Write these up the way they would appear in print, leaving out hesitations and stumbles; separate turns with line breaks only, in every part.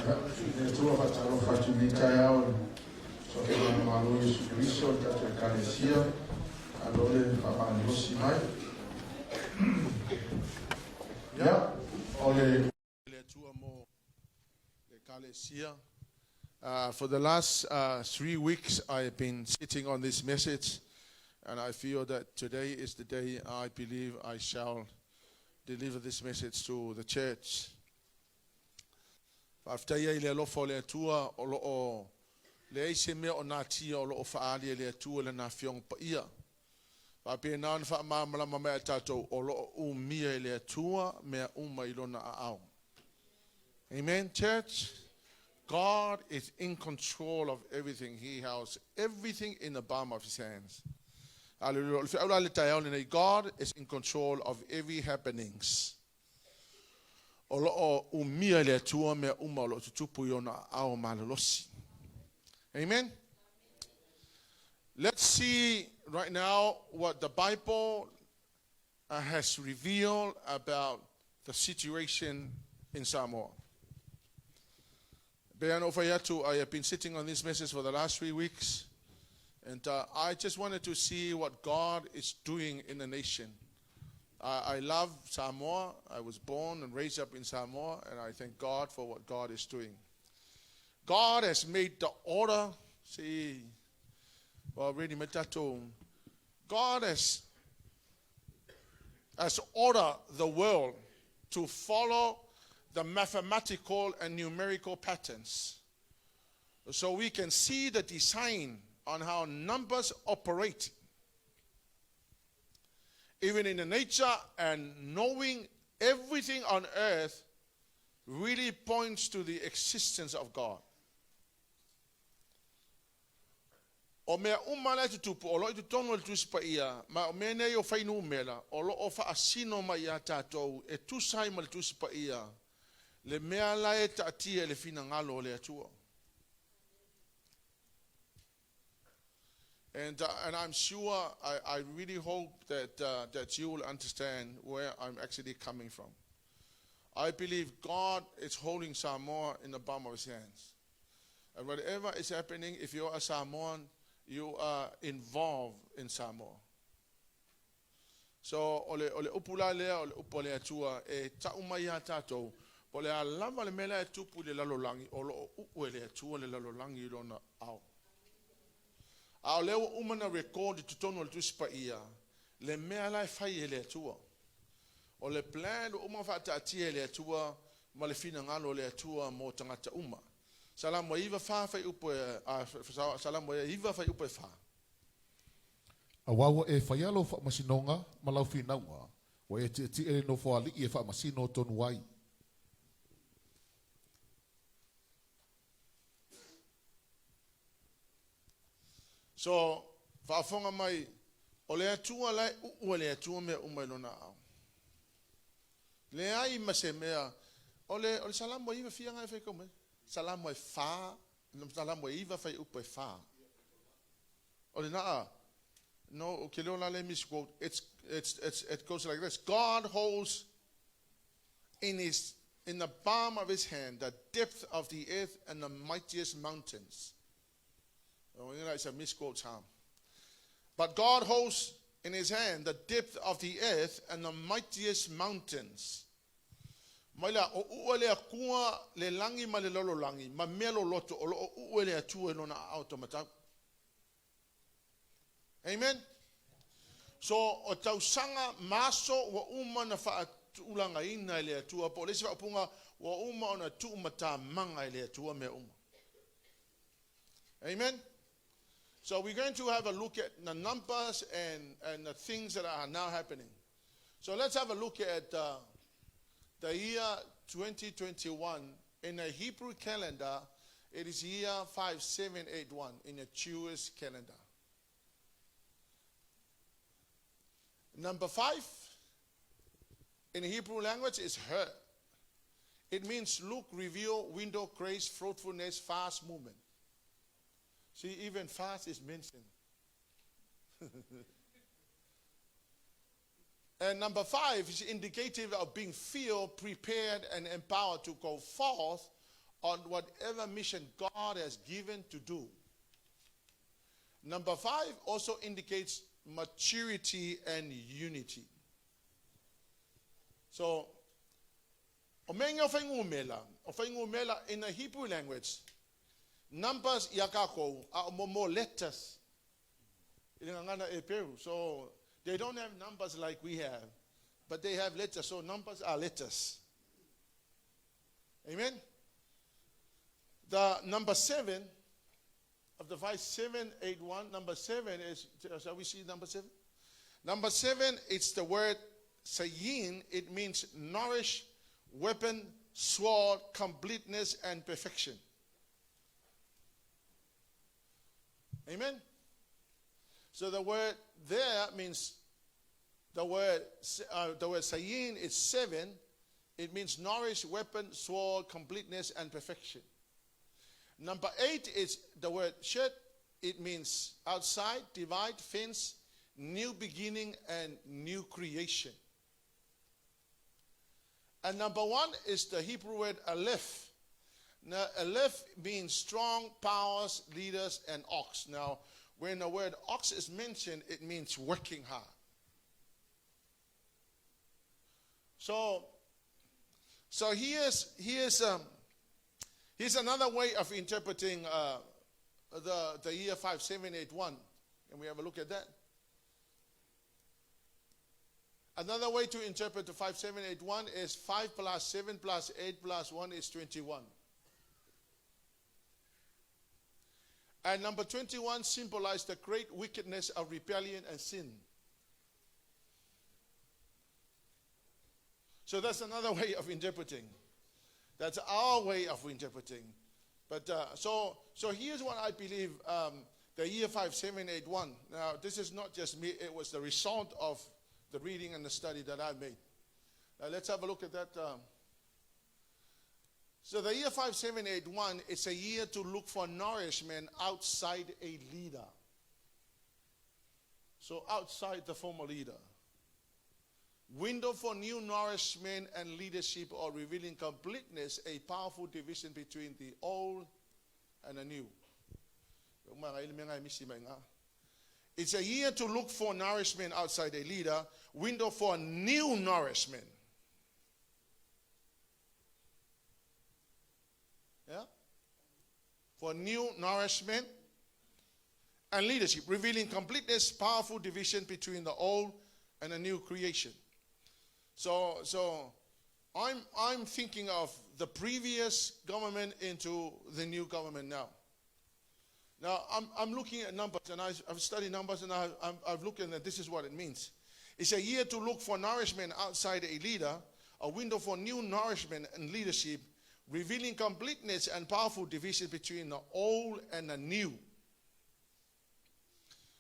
tua fatalo facilita yao so che non malo Gesù Cristo da ecclesia allora fa annosi mai ya ole le tua mo ecclesia. For the last 3 weeks I have been sitting on this message, and I feel that today is the day I believe I shall deliver this message to the church. After le lofo le tua o lo le ise me o na tia o lo faali le tua le na fiong pa ia. Pa pe nan fa ma mala ma tato o lo umia le tua me uma ilona au. Amen, church. God is in control of everything. He has everything in the palm of his hands. God is in control of every happenings. Amen. Let's see right now what the Bible has revealed about the situation in Samoa. I have been sitting on this message for the last 3 weeks, and I just wanted to see what God is doing in the nation. I love Samoa. I was born and raised up in Samoa, and I thank God for what God is doing. God has made the order. See, already metato. God has ordered the world to follow the mathematical and numerical patterns, so we can see the design on how numbers operate, even in the nature, and knowing everything on earth really points to the existence of God. O mea umala tu tupu o lo tu tono tu spaia ma o mene yo fai numela o lo o fa asino ma ia tatou e tu sai ma tu spaia le mea la e tatia le fina ngalo le atua. And I'm sure, I really hope that you will understand where I'm actually coming from. I believe God is holding Samoa in the palm of his hands. And whatever is happening, if you're a Samoan, you are involved in Samoa. So, ole upula lea, ole upole atua, e taumaya tato, ole a lava le mela e tupu le lalolangi, ole uele atua le lalolangi lona au. A leo umana record tutono le tuspa ia, le mea lai fai le atua. O le plan uma fata atia le atua, ma le fina ngalo le atua mo tangata uma. Salamo iwa fa fai upo, salamo iwa fai upo fa.
Awawa e faialo FAAMASINO ma lau finaunga, wa e ti e no fo ali e FAAMASINO tonu wai.
So, whaafonga mai, o le atua lai ua le atua mea umailona au. Le ai mase mea, o le salamo iwa fia ngai whai kome. Salamo e wha, salamo iwa whai upo e wha. O le naa, no, ke leo la le misquote, it goes like this. God holds in the palm of his hand the depth of the earth and the mightiest mountains. It's a misquote term. But God holds in his hand the depth of the earth and the mightiest mountains. Maila o uele akua le langi ma le lolo langi, ma melo loto o lo uele atua no na automata. Amen. So o tausanga maso wa uma na fa ulanga ina le atua po le sifa punga wa uma ona tu mata manga le atua me uma. Amen. So we're going to have a look at the numbers and the things that are now happening. So let's have a look at the year 2021. In a Hebrew calendar, it is year 5781 in a Jewish calendar. Number 5 in Hebrew language is her. It means look, reveal, window, grace, fruitfulness, fast movement. See, even fast is mentioned. And number 5 is indicative of being filled, prepared, and empowered to go forth on whatever mission God has given to do. Number 5 also indicates maturity and unity. So, omenga ofengumela in the Hebrew language, numbers yakako are more letters. So they don't have numbers like we have, but they have letters. So numbers are letters. Amen. The number 7 of the 5781, number 7 is, shall we see number 7? Number 7, it's the word sayin. It means nourish, weapon, sword, completeness, and perfection. Amen. So the word there means the word sayin is 7. It means nourish, weapon, sword, completeness, and perfection. Number 8 is the word shet. It means outside, divide, fence, new beginning, and new creation. And number 1 is the Hebrew word aleph. Now, aleph means strong, powers, leaders, and ox. Now, when the word ox is mentioned, it means working hard. So here's another way of interpreting the year 5781, and we have a look at that. Another way to interpret the 5781 is 5 plus 7 plus 8 plus 1 is 21. And number 21 symbolized the great wickedness of rebellion and sin. So that's another way of interpreting. That's our way of interpreting. But so here's what I believe the year 5781. Now, this is not just me. It was the result of the reading and the study that I made. Now, let's have a look at that. So the year 5781 is a year to look for nourishment outside a leader. So outside the former leader. Window for new nourishment and leadership, or revealing completeness, a powerful division between the old and the new. It's a year to look for nourishment outside a leader, window for new nourishment. Yeah? For new nourishment and leadership, revealing completeness, powerful division between the old and the new creation. So I'm thinking of the previous government into the new government now. Now I'm looking at numbers, and I've studied numbers, and I've looked at this is what it means. It's a year to look for nourishment outside a leader, a window for new nourishment and leadership, revealing completeness and powerful division between the old and the new.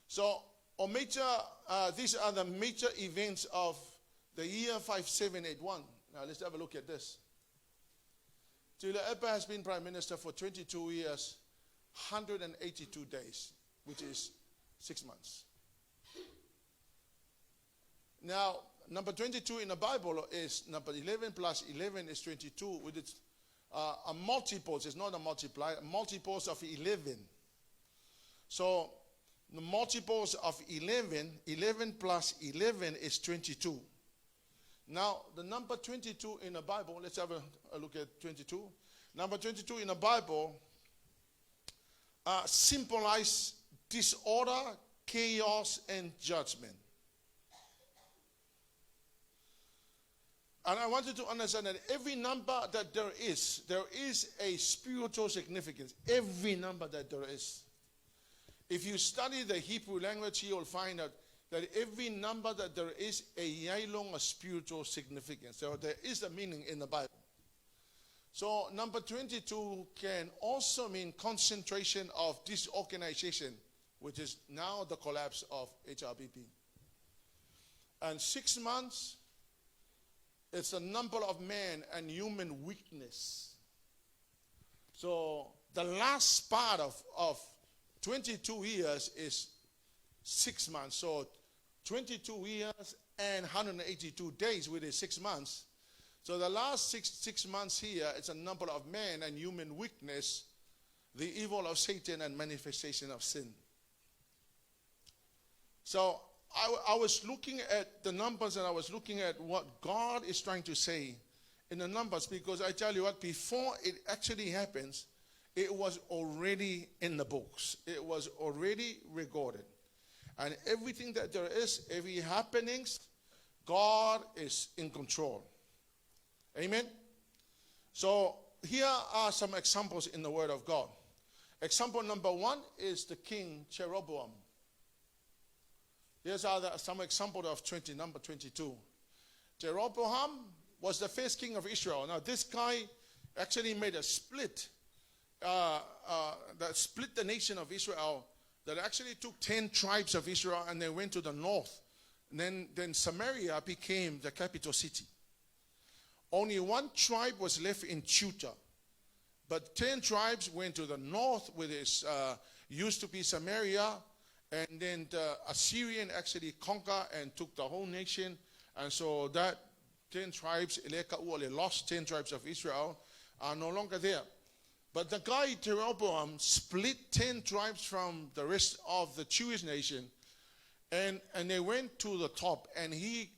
So these are the major events of the year 5781. Now let's have a look at this. Leauma has been Prime Minister for 22 years, 182 days, which is 6 months. Now, number 22 in the Bible is number 11 plus 11 is 22, with its a multiples. It's not a multiply, multiples of 11. So the multiples of 11 plus 11 is 22. Now, the number 22 in the Bible, let's have a look at 22. Number 22 in the Bible symbolize disorder, chaos, and judgment. And I want you to understand that every number that there is a spiritual significance. Every number that there is. If you study the Hebrew language, you will find out that every number that there is a spiritual significance. So there is a meaning in the Bible. So number 22 can also mean concentration of disorganization, which is now the collapse of HRBP. And 6 months, it's a number of man and human weakness. So the last part of 22 years is 6 months. So 22 years and 182 days, which is 6 months. So the last six months here, it's a number of man and human weakness, the evil of Satan and manifestation of sin. So I was looking at the numbers, and I was looking at what God is trying to say in the numbers, because I tell you what, before it actually happens, it was already in the books. It was already recorded. And everything that there is, every happenings, God is in control. Amen? So here are some examples in the Word of God. Example number 1 is the king Jeroboam. Here's some example of number 22. Jeroboam was the first king of Israel. Now this guy actually made a split, that split the nation of Israel, that actually took 10 tribes of Israel and they went to the north. And then Samaria became the capital city. Only one tribe was left in Judah. But 10 tribes went to the north, where it used to be Samaria. And then the Assyrian actually conquered and took the whole nation. And so that 10 tribes, they lost 10 tribes of Israel, are no longer there. But the guy Jeroboam split 10 tribes from the rest of the Jewish nation, and they went to the top, and he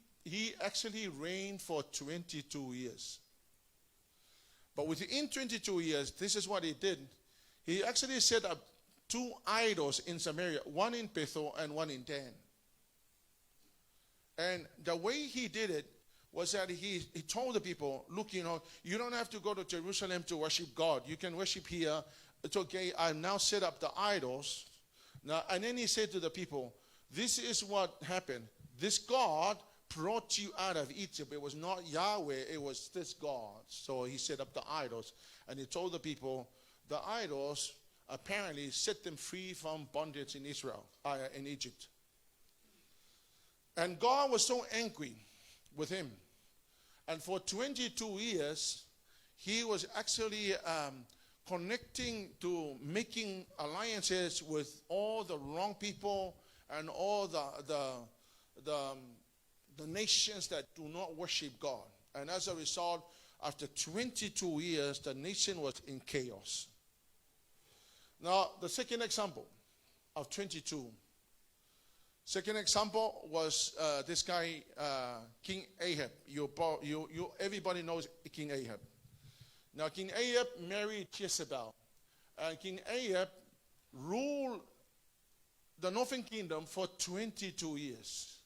actually reigned for 22 years. But within 22 years, this is what he did. He actually set up 2 idols in Samaria, one in Bethel and one in Dan. And the way he did it was that he told the people, look, you don't have to go to Jerusalem to worship God. You can worship here. It's okay. I've now set up the idols. Now, and then he said to the people, this is what happened. This God brought you out of Egypt. It was not Yahweh. It was this God. So he set up the idols. And he told the people, the idols apparently set them free from bondage in in Egypt. And God was so angry with him. And for 22 years, he was actually connecting to making alliances with all the wrong people and all the nations that do not worship God. And as a result, after 22 years, the nation was in chaos. Now, the second example of 22. Second example was this guy, King Ahab. Everybody knows King Ahab. Now, King Ahab married Jezebel. And King Ahab ruled the northern kingdom for 22 years.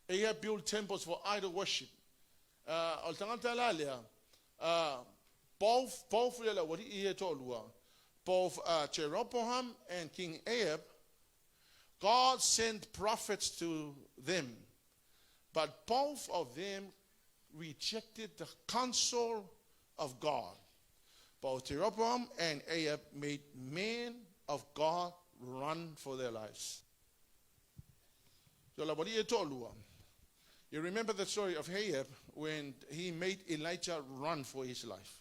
Ahab built temples for idol worship. Both Jeroboam and King Ahab, God sent prophets to them, but both of them rejected the counsel of God. Both Jeroboam and Ahab made men of God run for their lives. You remember the story of Ahab when he made Elijah run for his life.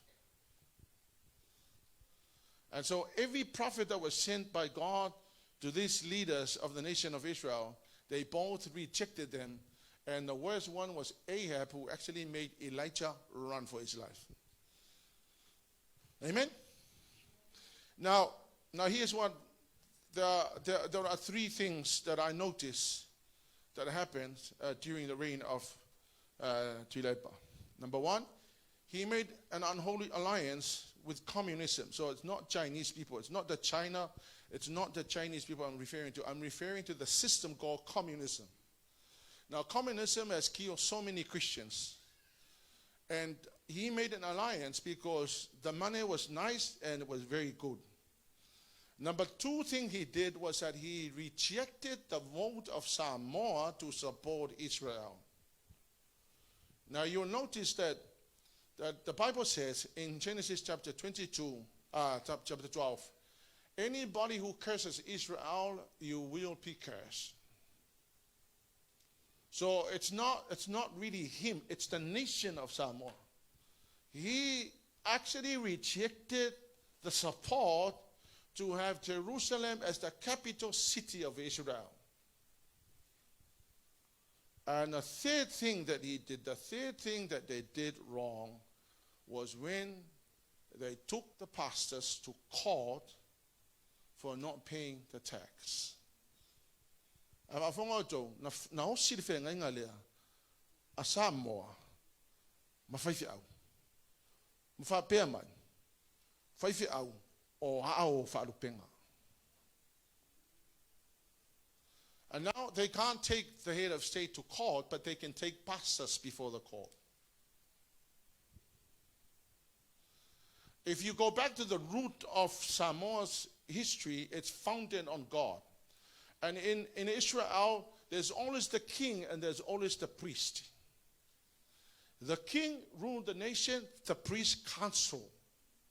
And so every prophet that was sent by God to these leaders of the nation of Israel, they both rejected them. And the worst one was Ahab, who actually made Elijah run for his life. Amen? Now here's what, there are 3 things that I noticed that happened during the reign of Tanielu. Number 1, he made an unholy alliance with communism. So it's not Chinese people. It's not China. It's not the Chinese people I'm referring to. I'm referring to the system called communism. Now, communism has killed so many Christians. And he made an alliance because the money was nice and it was very good. Number 2 thing he did was that he rejected the vote of Samoa to support Israel. Now, you'll notice that the Bible says in Genesis chapter 12, anybody who curses Israel, you will be cursed. So it's not really him, it's the nation of Samoa. He actually rejected the support to have Jerusalem as the capital city of Israel. And the third thing that he did, the third thing that they did wrong was when they took the pastors to court for not paying the tax. A whonga tō, na o siri whenga inga lea, a Samoa, ma whaiwhi au. Ma whapea mai, whaiwhi au, o hao whaarupenga. And now they can't take the head of state to court, but they can take pastors before the court. If you go back to the root of Samoa's history, it's founded on God. And in Israel, there's always the king and there's always the priest. The king ruled the nation, the priest counseled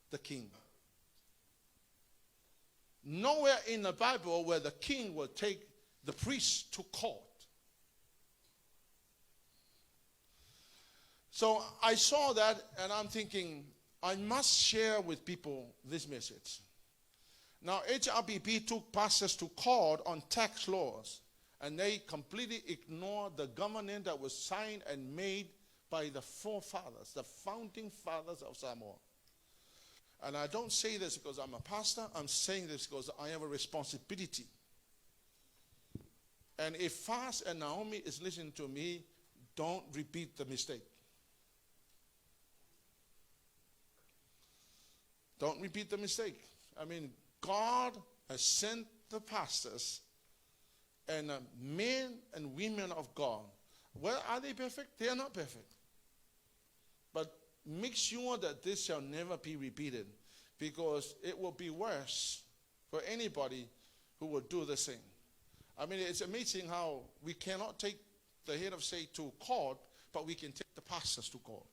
the king. Nowhere in the Bible where the king will take the priest to court. So I saw that and I'm thinking, I must share with people this message. Now, HWCCC took pastors to court on tax laws, and they completely ignored the government that was signed and made by the forefathers, the founding fathers of Samoa. And I don't say this because I'm a pastor, I'm saying this because I have a responsibility. And if Fast and Naomi is listening to me, don't repeat the mistake. Don't repeat the mistake. I mean, God has sent the pastors and men and women of God. Well, are they perfect? They are not perfect. But make sure that this shall never be repeated, because it will be worse for anybody who will do the same. I mean, it's amazing how we cannot take the head of state to court, but we can take the pastors to court.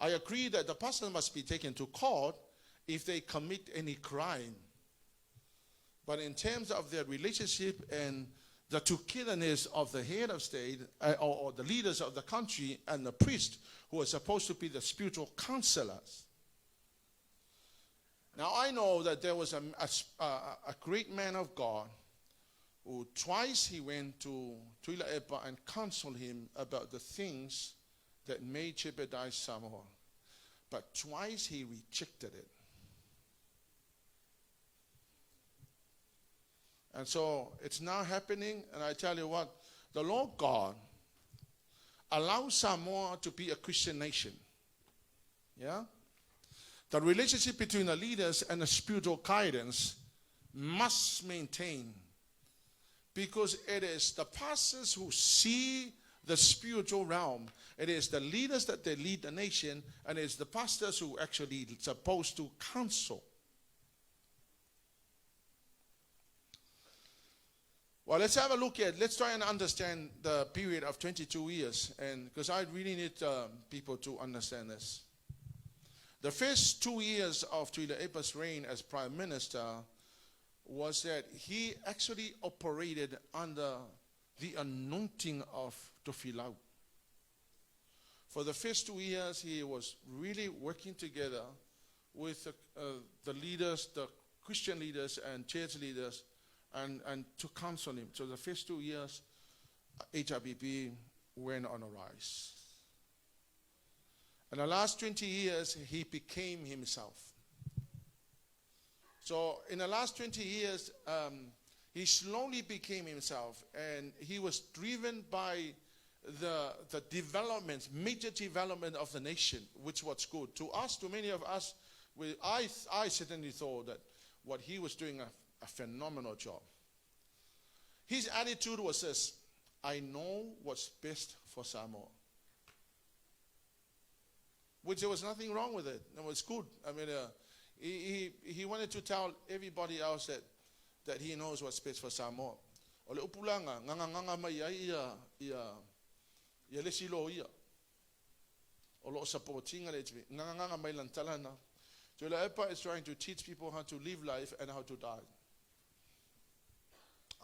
I agree that the pastor must be taken to court if they commit any crime. But in terms of their relationship and the togetherness of the head of state or the leaders of the country and the priest who are supposed to be the spiritual counselors. Now I know that there was a great man of God who twice he went to Tuila'epa and counseled him about the things that may jeopardize Samoa. But twice he rejected it. And so it's now happening, and I tell you what, the Lord God allows Samoa to be a Christian nation. Yeah? The relationship between the leaders and the spiritual guidance must maintain, because it is the pastors who see the spiritual realm. It is the leaders that they lead the nation, and it's the pastors who actually supposed to counsel. Well, let's have a look let's try and understand the period of 22 years, and because I really need people to understand this. The first 2 years of Tuila'epa's reign as prime minister was that he actually operated under the anointing of Tofilau. For the first 2 years, he was really working together with the leaders, the Christian leaders and church leaders, and to counsel him. So the first 2 years, HWCCC went on a rise. And the last 20 years, he became himself. So in the last 20 years, he slowly became himself, and he was driven by the development, major development of the nation, which was good. To us, to many of us, I certainly thought that what he was doing a phenomenal job. His attitude was this: I know what's best for Samoa. Which there was nothing wrong with it. It was good. I mean, he wanted to tell everybody else that he knows what's best for Samoa. O le upulanga, nganga mai ia lesilo ia. O lo supportinga le tve, nganga mai lantalana. Tuila'epa is trying to teach people how to live life and how to die.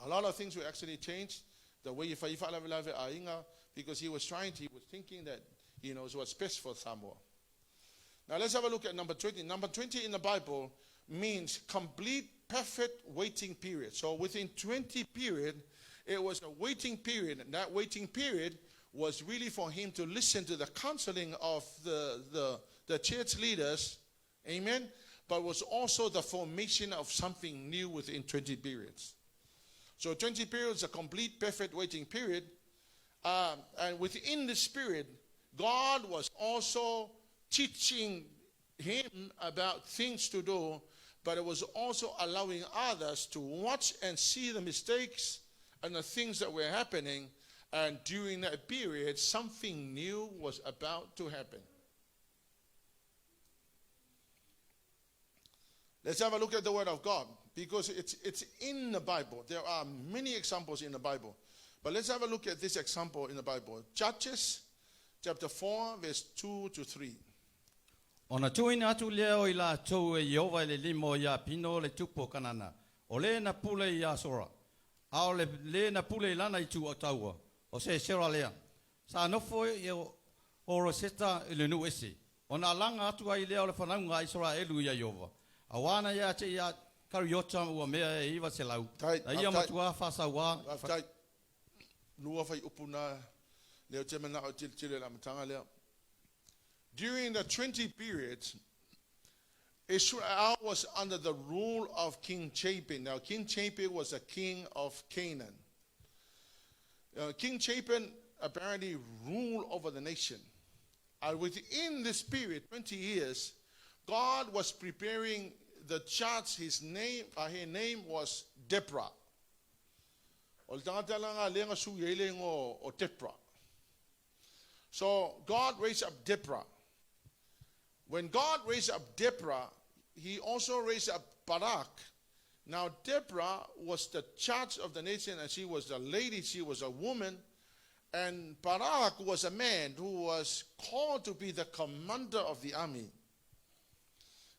A lot of things will actually change the way Lavea ainga, because he was thinking that he knows what's best for Samoa. Now let's have a look at number 20. Number 20 in the Bible means complete, perfect waiting period. So within 20 period, it was a waiting period. And that waiting period was really for him to listen to the counseling of the church leaders. Amen. But was also the formation of something new within 20 periods. So 20 periods, a complete, perfect waiting period. And within this period, God was also teaching him about things to do, but it was also allowing others to watch and see the mistakes and the things that were happening. And during that period, something new was about to happen. Let's have a look at the Word of God, because it's in the Bible. There are many examples in the Bible. But let's have a look at this example in the Bible. Judges chapter 4, verse 2 to 3.
Ona tuina atu leo ila tau e Yehova le limo ya pino le tupo kanana. O le na pule ya sora. Ao le na pule lana I tu Otahuhu. O se sera lea. Sa nofo e oro seta le nu esi. Ona langa atu ai leo le whanaunga I Israelu ya Yehova. Awana ya te ya kariota ua mea e iwa se lau. Na ia matua whasa wa.
Lua whai upuna leo te mana o tile la matanga leo. During the 20 periods, Israel was under the rule of King Chapin. Now, King Chapin was a king of Canaan. King Chapin apparently ruled over the nation. And within this period, 20 years, God was preparing the church. Her name was Deborah. So God raised up Deborah. When God raised up Deborah, he also raised up Barak. Now Deborah was the judge of the nation, and she was a lady, she was a woman. And Barak was a man who was called to be the commander of the army.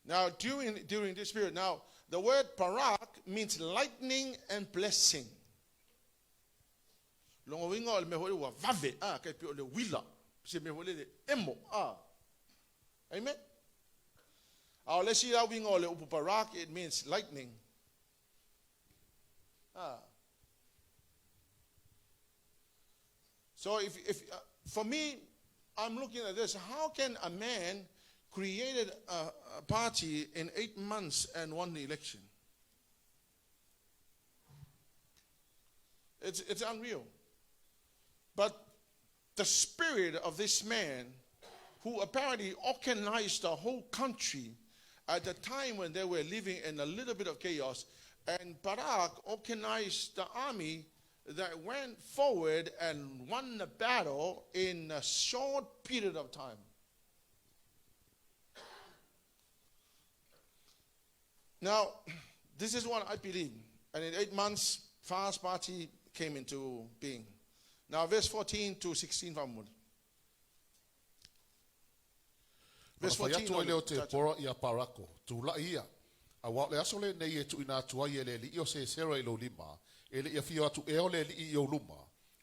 Now during this period, now the word Barak means lightning and blessing. Amen. Let's see how we know Barak, it means lightning. So if for me, I'm looking at this, how can a man created a party in 8 months and won the election? It's unreal. But the spirit of this man, who apparently organized the whole country at the time when they were living in a little bit of chaos, and Barak organized the army that went forward and won the battle in a short period of time. Now, this is what I believe. And in 8 months, fast party came into being. Now, verse 14 to 16, verse 14.
Leo te pora ia parako. Tu la ia. A wa le asole nei e tu ina tua ia le li o se sera I lo lima. E le ia fio atu e o le li I o luma.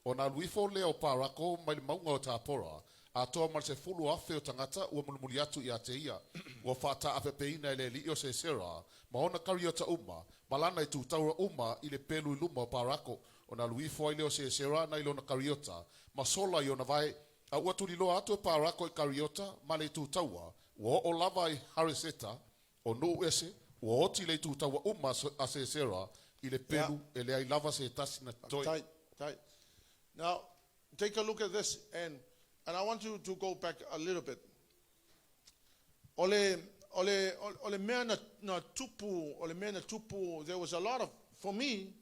O na luifo leo parako mai le maunga o ta pora. A toa mal se fulu afe o tangata ua mulumuli atu ia te ia. Ua whata afe peina le li o se sera. Ma ona kari o ta uma. Malana I tu taura uma I le pelu I luma o parako. O na luifo ai leo se sera na ilo na kariota. Ma sola I o na vai. A ua tuli loa atu e parako I kariota. Ma le tu taua. Ua o lava I hariseta. O no ese. Ua oti le tu taua uma a se sera. I le pelu e le ai lava se tasi na toi.
Tight. Now, take a look at this, and I want you to go back a little bit. Ole mea na tupu, there was a lot of, for me,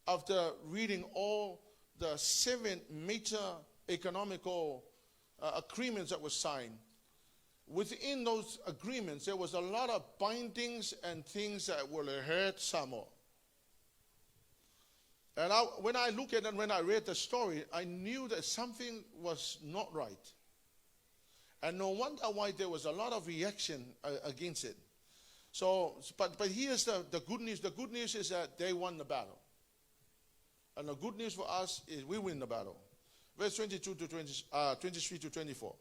after reading all the 7 major economical agreements that were signed, within those agreements, there was a lot of bindings and things that will hurt Samoa. And when I look at it, when I read the story, I knew that something was not right. And no wonder why there was a lot of reaction against it. So, but here's the good news. The good news is that they won the battle. And the good news for us is we win the battle. Verse 22 to 23 to 24.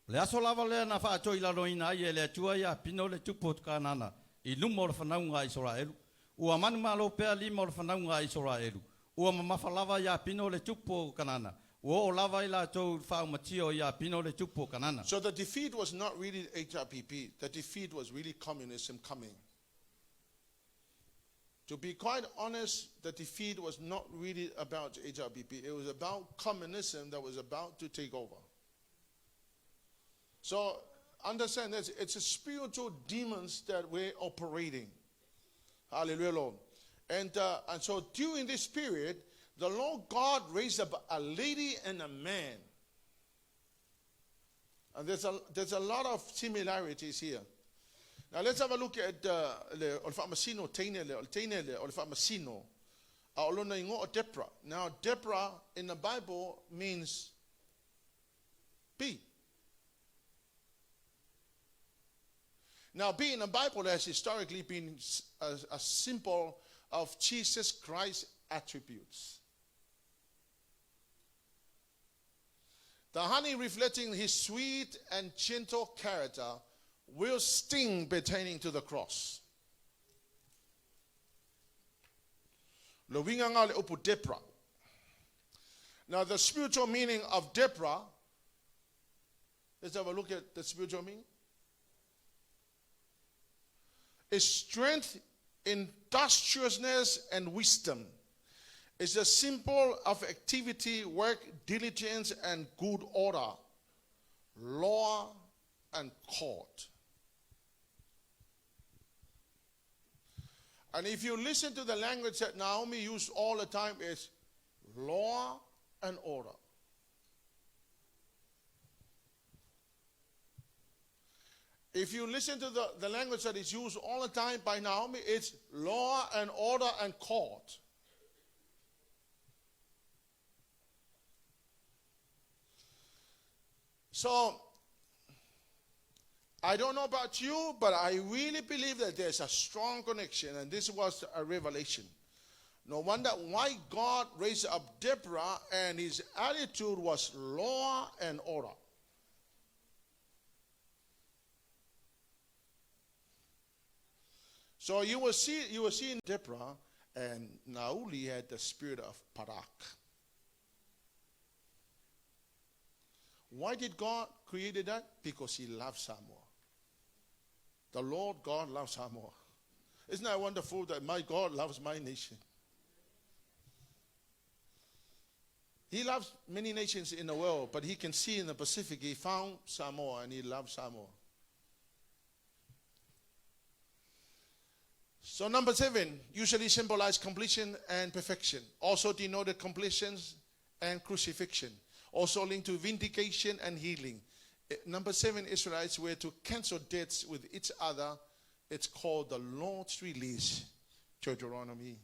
Le aso lava le na whaatoi la roina I le atua ia pino le tupo kanana I lumo le whanaunga I Israelu. Ua manu malo pea lima le whanaunga I Israelu. Ua mamawhalawa ia pino le tupu kanana. Ua o lava ila tau whaumatio ia pino le tupu kanana.
So the defeat was not really HWCCC. The defeat was really communism coming. To be quite honest, the defeat was not really about HWCCC. It was about communism that was about to take over. So understand this, it's a spiritual demons that we're operating. Hallelujah, Lord. And so during this period, the Lord God raised up a lady and a man. And there's a lot of similarities here. Now let's have a look at FAAMASINO, Tanielu, FAAMASINO. Deborah. Now Deborah in the Bible means be. Now be in the Bible has historically been a symbol of Jesus Christ's attributes. The honey reflecting his sweet and gentle character will sting pertaining to the cross. Now the spiritual meaning of Deborah, let's have a look at the spiritual meaning. Is strength, industriousness, and wisdom. It's a symbol of activity, work, diligence, and good order, law, and court. And if you listen to the language that Naomi used all the time, is law and order. If you listen to the language that is used all the time by Naomi, it's law and order and court. So, I don't know about you, but I really believe that there's a strong connection, and this was a revelation. No wonder why God raised up Deborah, and his attitude was law and order. So you will see in Deborah, and Nauli had the spirit of Parak. Why did God create that? Because he loves Samoa. The Lord God loves Samoa. Isn't that wonderful that my God loves my nation? He loves many nations in the world, but he can see in the Pacific, he found Samoa and he loves Samoa. So number 7 usually symbolize completion and perfection. Also denoted completions and crucifixion. Also linked to vindication and healing. Number 7, Israelites were to cancel debts with each other. It's called the Lord's release. Deuteronomy.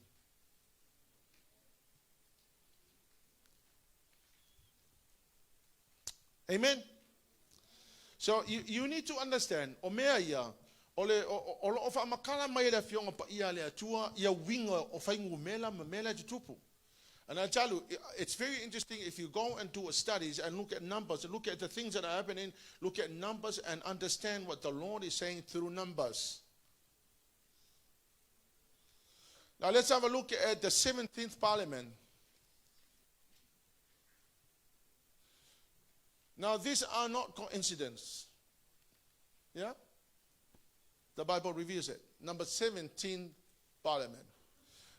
Amen. So you need to understand. Omeia. Ole o fa makala mai le fionga pa ia le atua ia winga o faingu mela tupu. And I tell you, it's very interesting if you go and do studies and look at numbers, look at the things that are happening, look at numbers and understand what the Lord is saying through numbers. Now let's have a look at the 17th Parliament. Now these are not coincidences. Yeah? The Bible reveals it. Number 17 Parliament.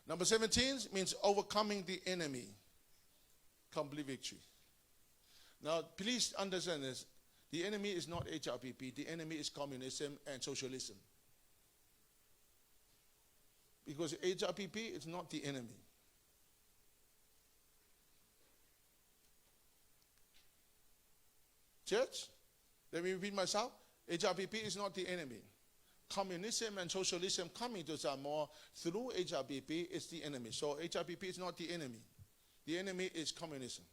Number 17 means overcoming the enemy. Complete victory. Now, please understand this. The enemy is not HWCCC. The enemy is communism and socialism. Because HWCCC is not the enemy. Church, let me repeat myself. HWCCC is not the enemy. Communism and socialism coming to Samoa through HWCCC is the enemy. So HWCCC is not the enemy. The enemy is communism.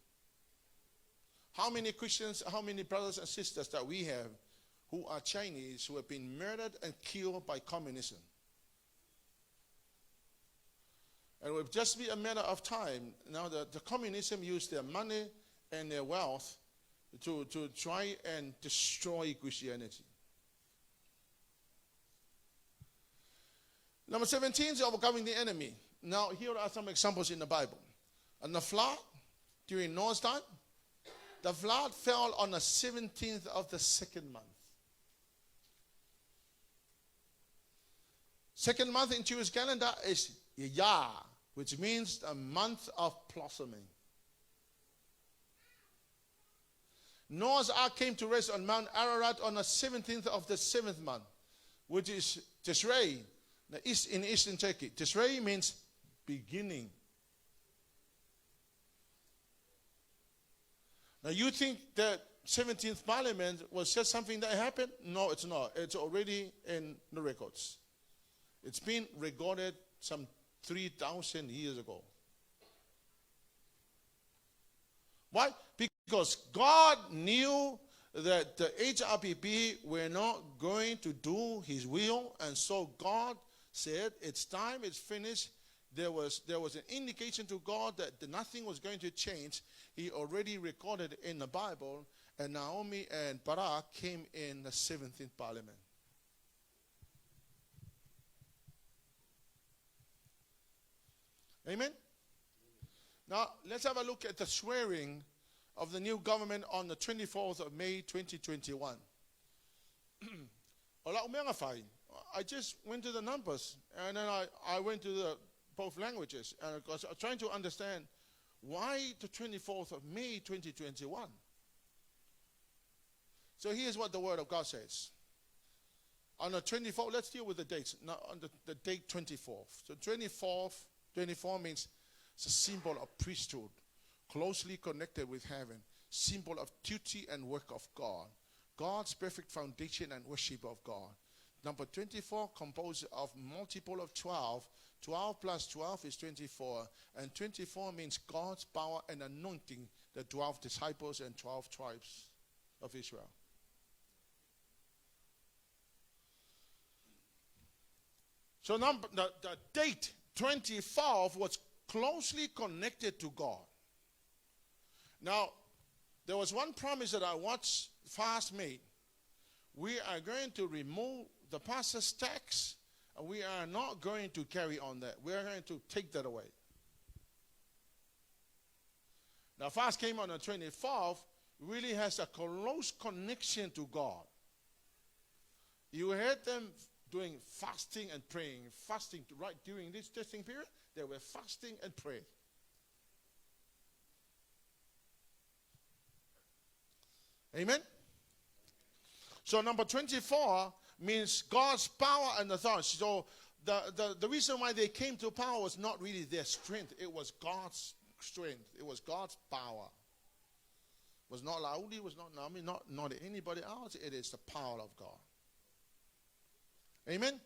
How many Christians, how many brothers and sisters that we have who are Chinese who have been murdered and killed by communism? And it will just be a matter of time. Now the communism use their money and their wealth to try and destroy Christianity. Number 17 is overcoming the enemy. Now, here are some examples in the Bible. And the flood during Noah's time, the flood fell on the 17th of the second month. Second month in Jewish calendar is Yah, which means a month of blossoming. Noah's Ark came to rest on Mount Ararat on the 17th of the 7th month, which is Tishrei, in eastern Turkey. Tishrei means beginning. Now you think that 17th Parliament was just something that happened? No, it's not. It's already in the records. It's been recorded some 3,000 years ago. Why? Because God knew that the HRPP were not going to do his will, and so God said, it's time, it's finished. There was an indication to God that nothing was going to change. He already recorded it in the Bible, and Naomi and Barak came in the 17th Parliament. Amen? Now, let's have a look at the swearing of the new government on the 24th of May 2021. I just went to the numbers, and then I went to the both languages, and I was trying to understand why the 24th of May 2021. So here's what the Word of God says. On the 24th, let's deal with the dates. Now, on the date 24th. So 24 means it's a symbol of priesthood, closely connected with heaven, symbol of duty and work of God, God's perfect foundation and worship of God. Number 24 composed of multiple of 12. 12 plus 12 is 24. And 24 means God's power and anointing the 12 disciples and 12 tribes of Israel. So the date 24 was closely connected to God. Now, there was one promise that I watched Fast made. We are going to remove the pastor's tax, and we are not going to carry on that. We are going to take that away. Now, Fast came on the 24th, really has a close connection to God. You heard them doing fasting and praying. Fasting right during this testing period, they were fasting and praying. Amen? So number 24 means God's power and authority. So the reason why they came to power was not really their strength. It was God's strength. It was God's power. It was not Laudi, it was not Naomi, not anybody else. It is the power of God. Amen?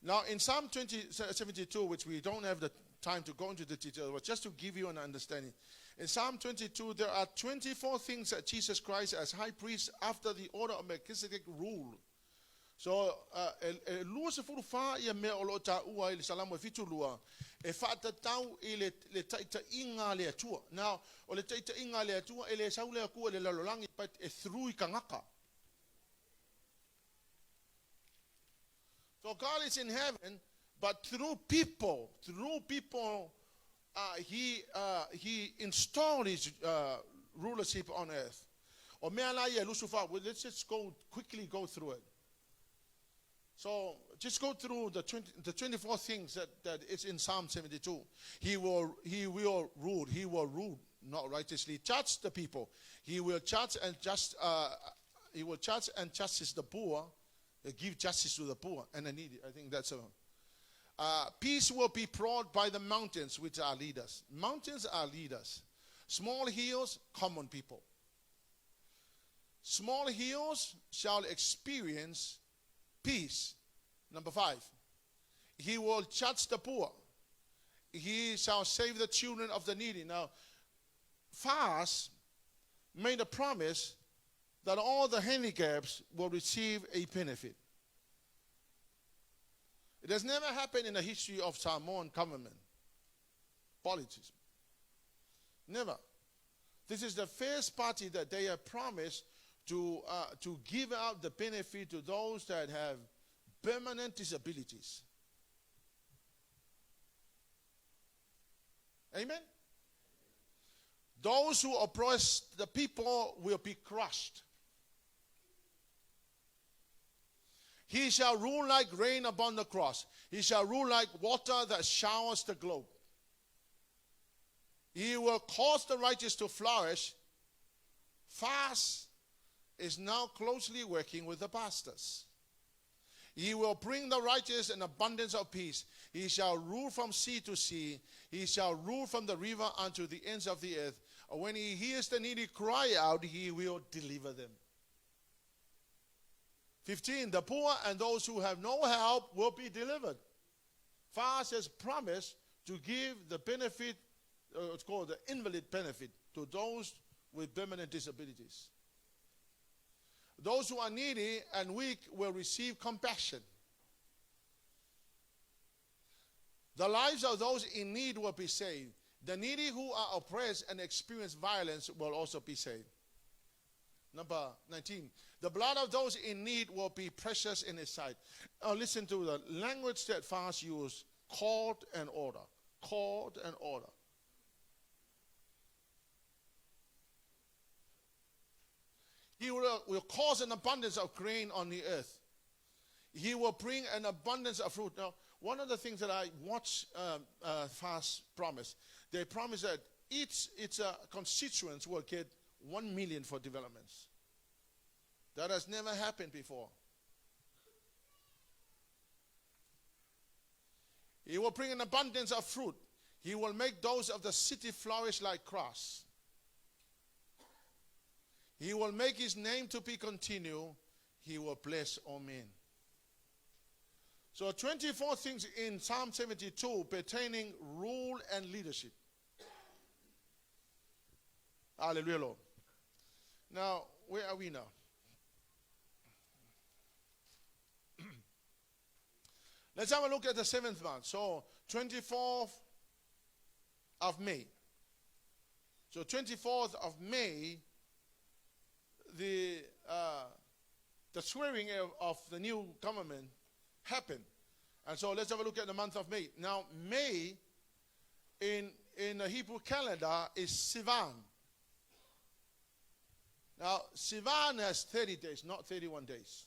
Now in Psalm 72, which we don't have the time to go into the details, but just to give you an understanding. In Psalm 22, there are 24 things that Jesus Christ as high priest after the order of Melchizedek ruled. So, fa ia me o lo Otahuhu i le Salamo fitulua e whaatatau i le taita inga le atua. Now, o le taita inga le atua e le saule akua le lalolangi pat e through i kangaka. So God is in heaven, but through people, he installed his rulership on earth. Or let's just quickly go through it. So just go through the 24 things that is in Psalm 72. He will rule. He will rule, not righteously judge the people. He will judge and justice the poor. Give justice to the poor and the needy. I think that's a peace will be brought by the mountains, which are leaders. Mountains are leaders. Small hills, common people. Small hills shall experience peace. Number 5, he will judge the poor. He shall save the children of the needy. Now, Fast made a promise that all the handicaps will receive a benefit. It has never happened in the history of Samoan government politics. Never. This is the first party that they have promised to give out the benefit to those that have permanent disabilities. Amen? Those who oppress the people will be crushed. He shall rule like rain upon the cross. He shall rule like water that showers the globe. He will cause the righteous to flourish. FAS is now closely working with the pastors. He will bring the righteous an abundance of peace. He shall rule from sea to sea. He shall rule from the river unto the ends of the earth. When he hears the needy cry out, he will deliver them. 15, the poor and those who have no help will be delivered. FAS has promised to give the benefit, it's called the invalid benefit, to those with permanent disabilities. Those who are needy and weak will receive compassion. The lives of those in need will be saved. The needy who are oppressed and experience violence will also be saved. Number 19. The blood of those in need will be precious in his sight. Now listen to the language that FAS used. Called and order. Called and order. He will cause an abundance of grain on the earth. He will bring an abundance of fruit. Now, one of the things that I watch FAS promise, they promise that its constituents will get 1 million for developments. That has never happened before. He will bring an abundance of fruit. He will make those of the city flourish like grass. He will make his name to be continued. He will bless all men. So 24 things in Psalm 72 pertaining rule and leadership. Hallelujah, Lord. Now, where are we now? Let's have a look at the 7th month. So, 24th of May. So, 24th of May, the swearing of the new government happened. And so, let's have a look at the month of May. Now, May in the Hebrew calendar is Sivan. Now, Sivan has 30 days, not 31 days.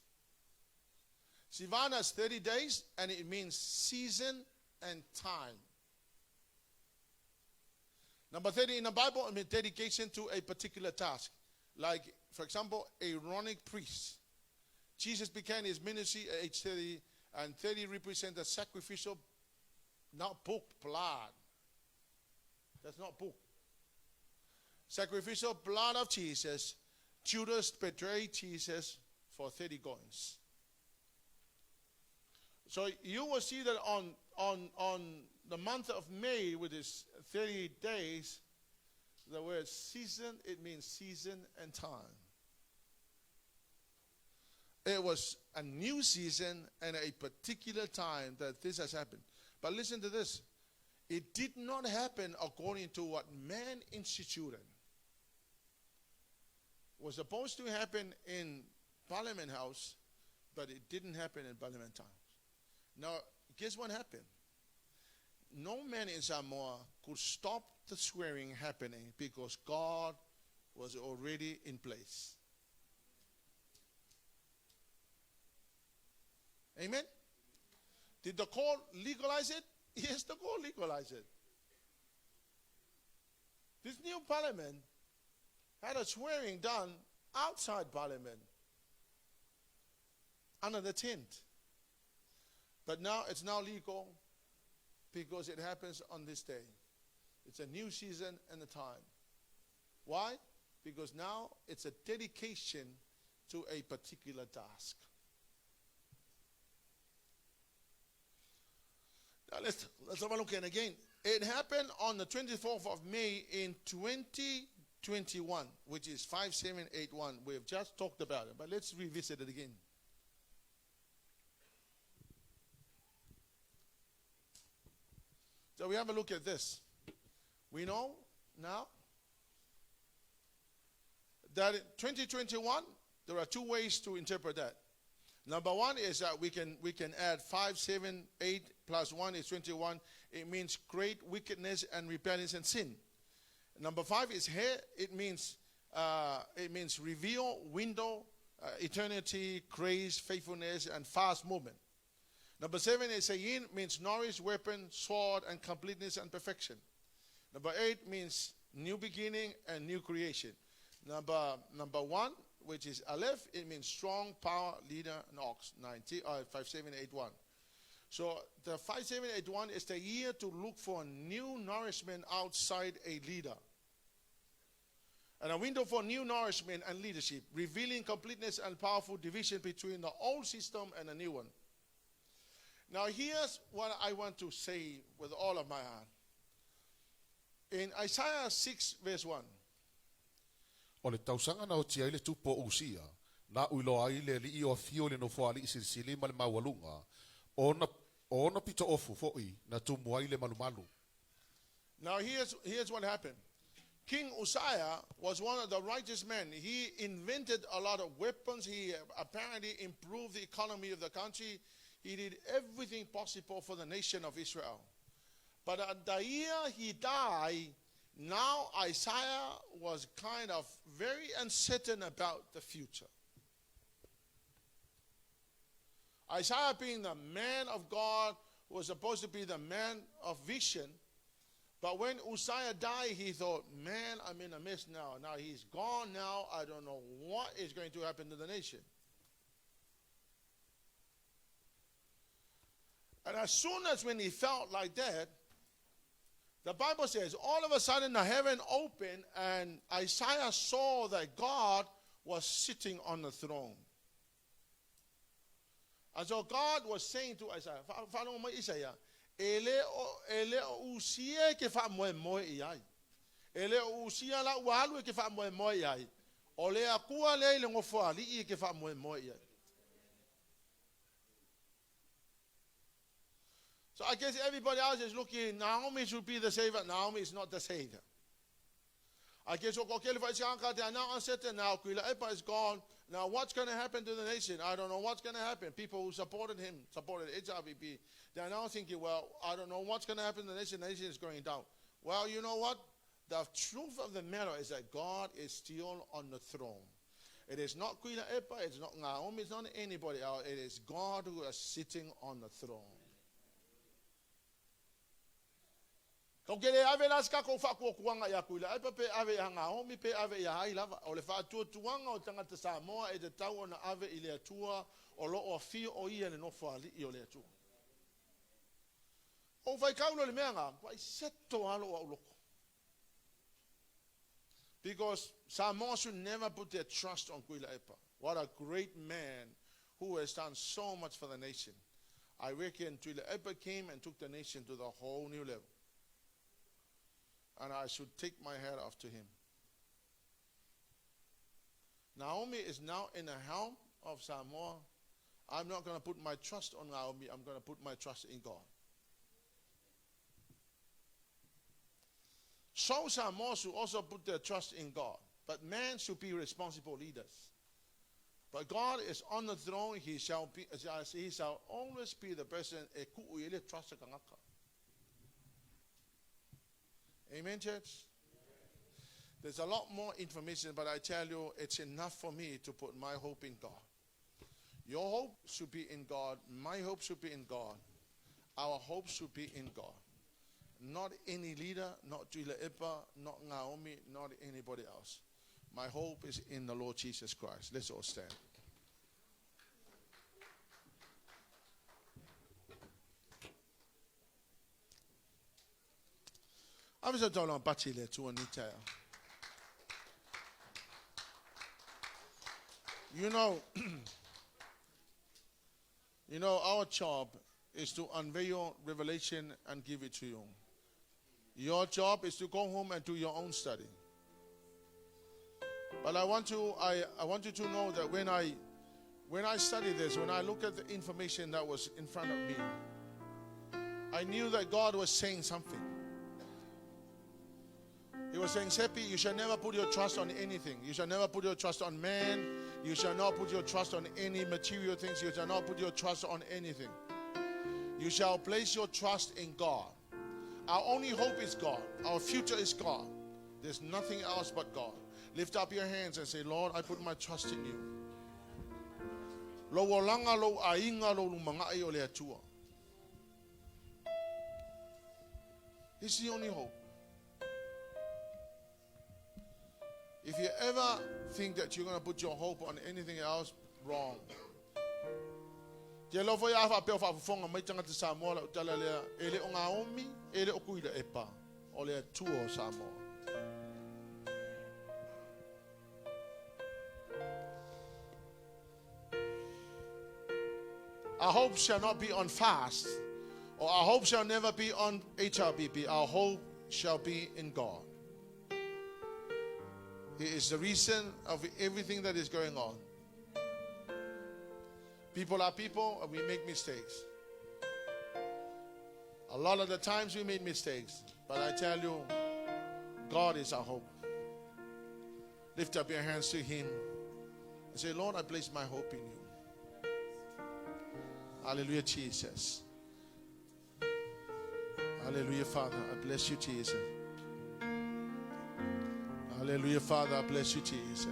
Sivan has 30 days, and it means season and time. Number 30 in the Bible, it means dedication to a particular task. Like, for example, a Aaronic priest. Jesus began his ministry at age 30, and 30 represents the sacrificial, not book, blood. That's not book. Sacrificial blood of Jesus. Judas betrayed Jesus for 30 coins. So you will see that on the month of May with its 30 days, the word season, it means season and time. It was a new season and a particular time that this has happened. But listen to this. It did not happen according to what man instituted. It was supposed to happen in Parliament House, but it didn't happen in Parliament House. Now, guess what happened? No man in Samoa could stop the swearing happening because God was already in place. Amen? Did the court legalize it? Yes, the court legalized it. This new parliament had a swearing done outside parliament under the tent. But now it's now legal because it happens on this day. It's a new season and a time. Why? Because now it's a dedication to a particular task. Now let's have a look at it again. It happened on the 24th of May in 2021, which is 5781. We have just talked about it, but let's revisit it again. So we have a look at this. We know now that in 2021, there are two ways to interpret that. Number one is that we can add 5, 7, 8 plus 1 is 21. It means great wickedness and rebellion and sin. Number 5 is he. It means reveal, window, eternity, grace, faithfulness, and fast movement. Number 7 is yin, means nourish, weapon, sword, and completeness and perfection. Number 8 means new beginning and new creation. Number 1, which is aleph, it means strong, power, leader, and ox. 5781. So the 5781 is the year to look for new nourishment outside a leader. And a window for new nourishment and leadership, revealing completeness and powerful division between the old system and the new one. Now here's what I want to say with all of my heart. In Isaiah 6 verse 1.
O le tausanga na o tia ile tupo usia, na uilo ai le li o fio le no fo ali silisili ma le mawalunga, ona pito ofu foi na tumu ai le malumalu.
Now here's what happened. King Uzziah was one of the righteous men. He invented a lot of weapons. He apparently improved the economy of the country. He did everything possible for the nation of Israel. But at the year he died, now Isaiah was kind of very uncertain about the future. Isaiah, being the man of God, was supposed to be the man of vision. But when Uzziah died, he thought, man, I'm in a mess now. Now he's gone now. I don't know what is going to happen to the nation. And as soon as when he felt like that, the Bible says, all of a sudden the heaven opened and Isaiah saw that God was sitting on the throne. And so God was saying to Isaiah, follow me, Isaiah, ele usia ke fa mo iai. Ele usia la walu ke fa mo iai. Ole akua le ngofo ali ke fa mo iai. So I guess everybody else is looking, Naomi should be the savior. Naomi is not the savior. I guess now uncertain now, Epa is gone. Now what's going to happen to the nation? I don't know what's going to happen. People who supported him, supported HWCCC, they're now thinking, well, I don't know what's going to happen to the nation. The nation is going down. Well, you know what? The truth of the matter is that God is still on the throne. It is not Queen Epa, it's not Naomi, it's not anybody else. It is God who is sitting on the throne. Kau kele ave las ka ko fa ko kuanga ya kuila e pe ave hanga homi pe ave ya hai lava o le fa tu tuanga o tanga te Samoa e te tau na ave ile atua o lo o fi o ia le no fa li o le atua o vai kaulo le menga vai setto alo o loko because Samoa should never put their trust on Kuila Epa. What a great man who has done so much for the nation. I reckon Kuila Epa came and took the nation to the whole new level. And I should take my hat off to him. Naomi is now in the helm of Samoa. I'm not going to put my trust on Naomi. I'm going to put my trust in God. So Samoa should also put their trust in God. But man should be responsible leaders. But God is on the throne. He shall always be the person. Amen, church? There's a lot more information, but I tell you, it's enough for me to put my hope in God. Your hope should be in God. My hope should be in God. Our hope should be in God. Not any leader, not Julia Epa, not Naomi, not anybody else. My hope is in the Lord Jesus Christ. Let's all stand. I'm just talking about Bachile to Anita. You know, our job is to unveil revelation and give it to you. Your job is to go home and do your own study. But I want you to know that when I study this, when I look at the information that was in front of me, I knew that God was saying something. He was saying, Sepi, you shall never put your trust on anything. You shall never put your trust on man. You shall not put your trust on any material things. You shall not put your trust on anything. You shall place your trust in God. Our only hope is God. Our future is God. There's nothing else but God. Lift up your hands and say, Lord, I put my trust in you. Lo walanga lo ainga lo lumangai o le atua. It's the only hope. If you ever think that you're going to put your hope on anything else, wrong. Ke lo foi afa pe fa fonga mai tanga te Samoa la utala le ele o ngaomi ele o kuila epa o le tuo Samoa. Our hope shall not be on fast, or our hope shall never be on HRBP. Our hope shall be in God. He is the reason of everything that is going on. People are people, and we make mistakes. A lot of the times we make mistakes, but I tell you, God is our hope. Lift up your hands to Him and say, Lord, I place my hope in you. Hallelujah, Jesus. Hallelujah, Father. I bless you, Jesus. Hallelujah, Father. I bless you, Jesus.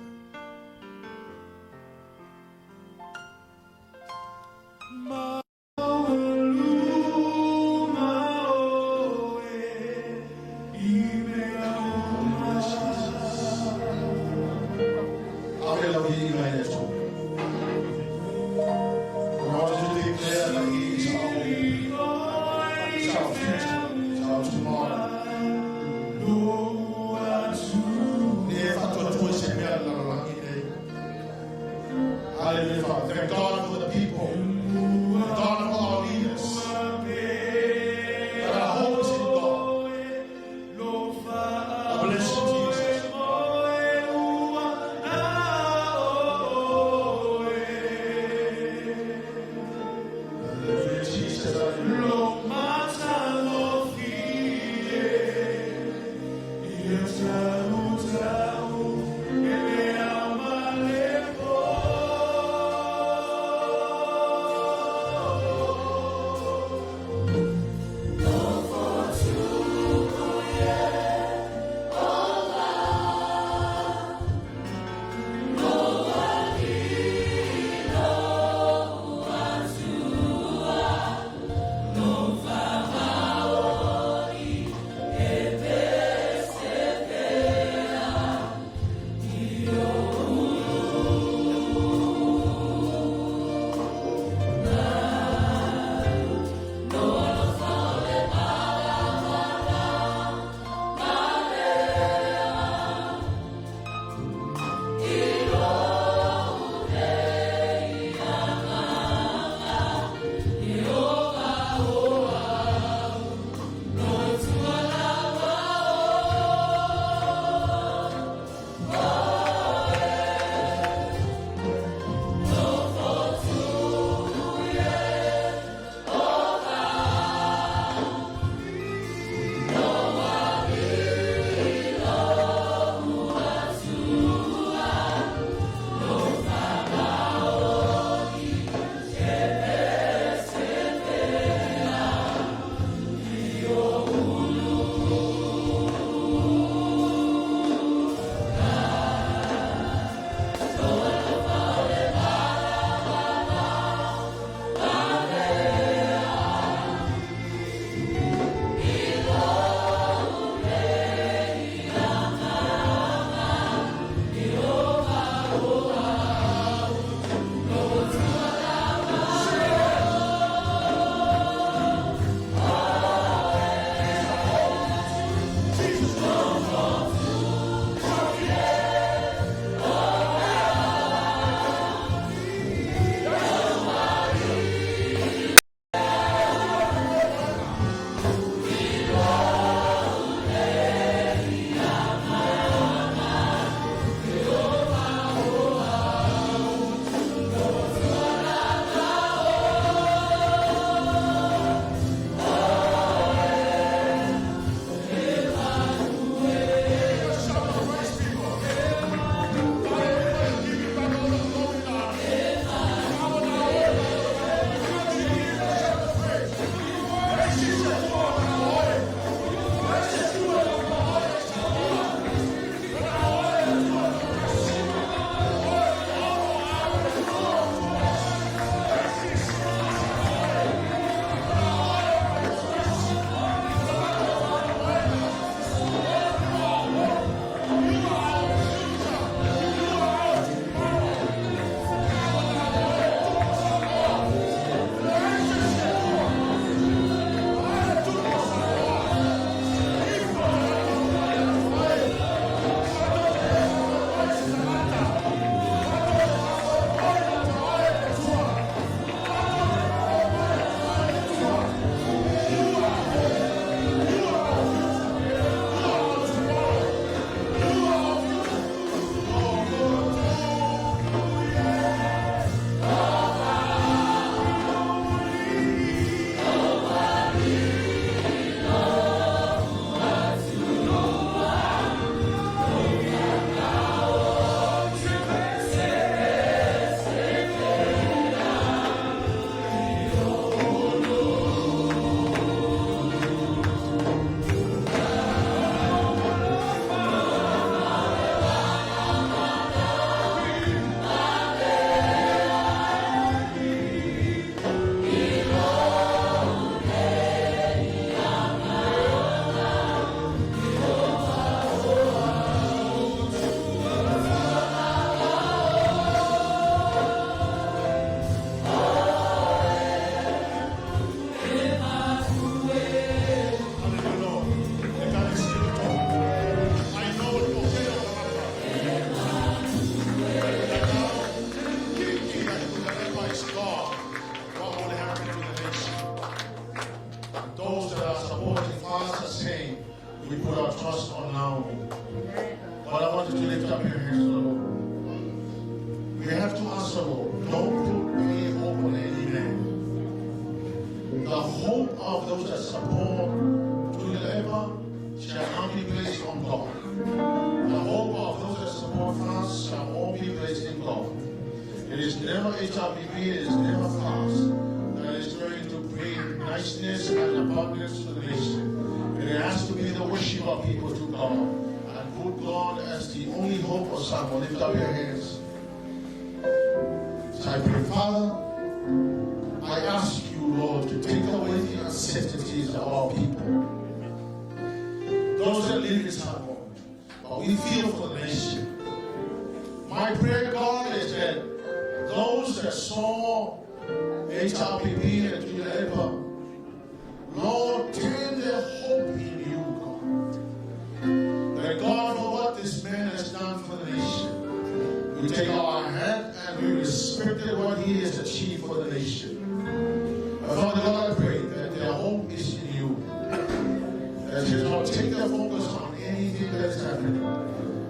we put our trust on now. But I want you to lift up your hands to the Lord. We have to ask the Lord, don't put any hope on any man. The hope of those that support Leauma shall not be placed on God. The hope of those that support us shall all be placed in God. It is never HWCCC, it is never fast that is going to bring niceness and abundance to the nation. It has to be the worship of people to God. And put God as the only hope of Samoa. Lift up your hands. So I pray, Father, I ask you, Lord, to take away the uncertainties of our people. Those that live in Samoa, but we feel for the nation. My prayer, God, is that those that saw HWCCC and Leauma, Lord, turn their hope in you, God. That God, for what this man has done for the nation, we take our hand and we respect what he has achieved for the nation. Father God, I pray that their hope is in you. That you don't take their focus on anything that is happening,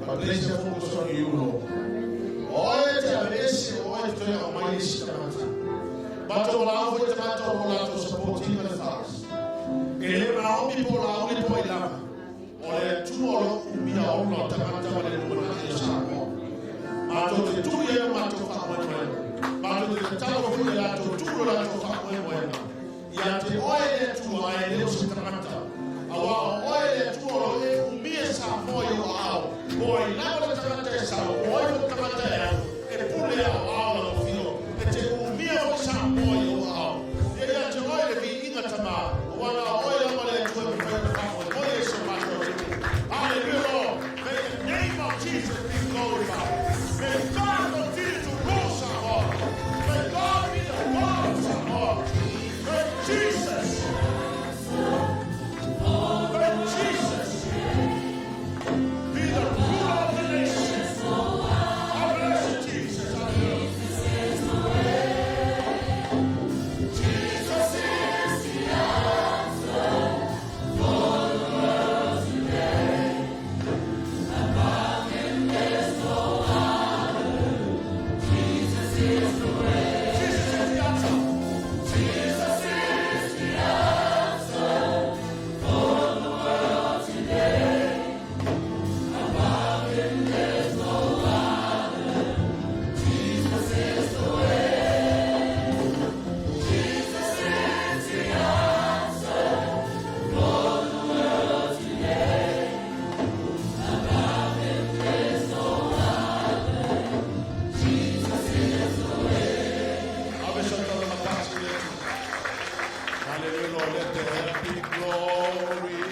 but place their focus on you, Lord. But allow for the matter of supporting the fast. Or two or Umia or not, the matter of the Samoa. Mato the 2 year matter of Mato the town of Ulato, 2 Ulato of Yet the oil to my little Samantha. Our oil to Umia Samoa, boy, now the Tamata, oil of Tamata, and pull it out of you. And the Umia Samoa, they are to oil be in a Tama, one oil to may the name of Jesus be glorified. May God continue to rule Samoa. May God be the God of Samoa. May Jesus be the ruler of the nation. I bless you, Jesus. I love you. Jesus is the answer for the world today. Above him there's no other. Jesus is the way. Jesus is the answer. Jesus is the answer for the world today. Above him there's no other. Jesus is the way. Jesus is the answer for the world today. Above him there's no other. Jesus is the way. Hallelujah, Lord, let the heaven be glory.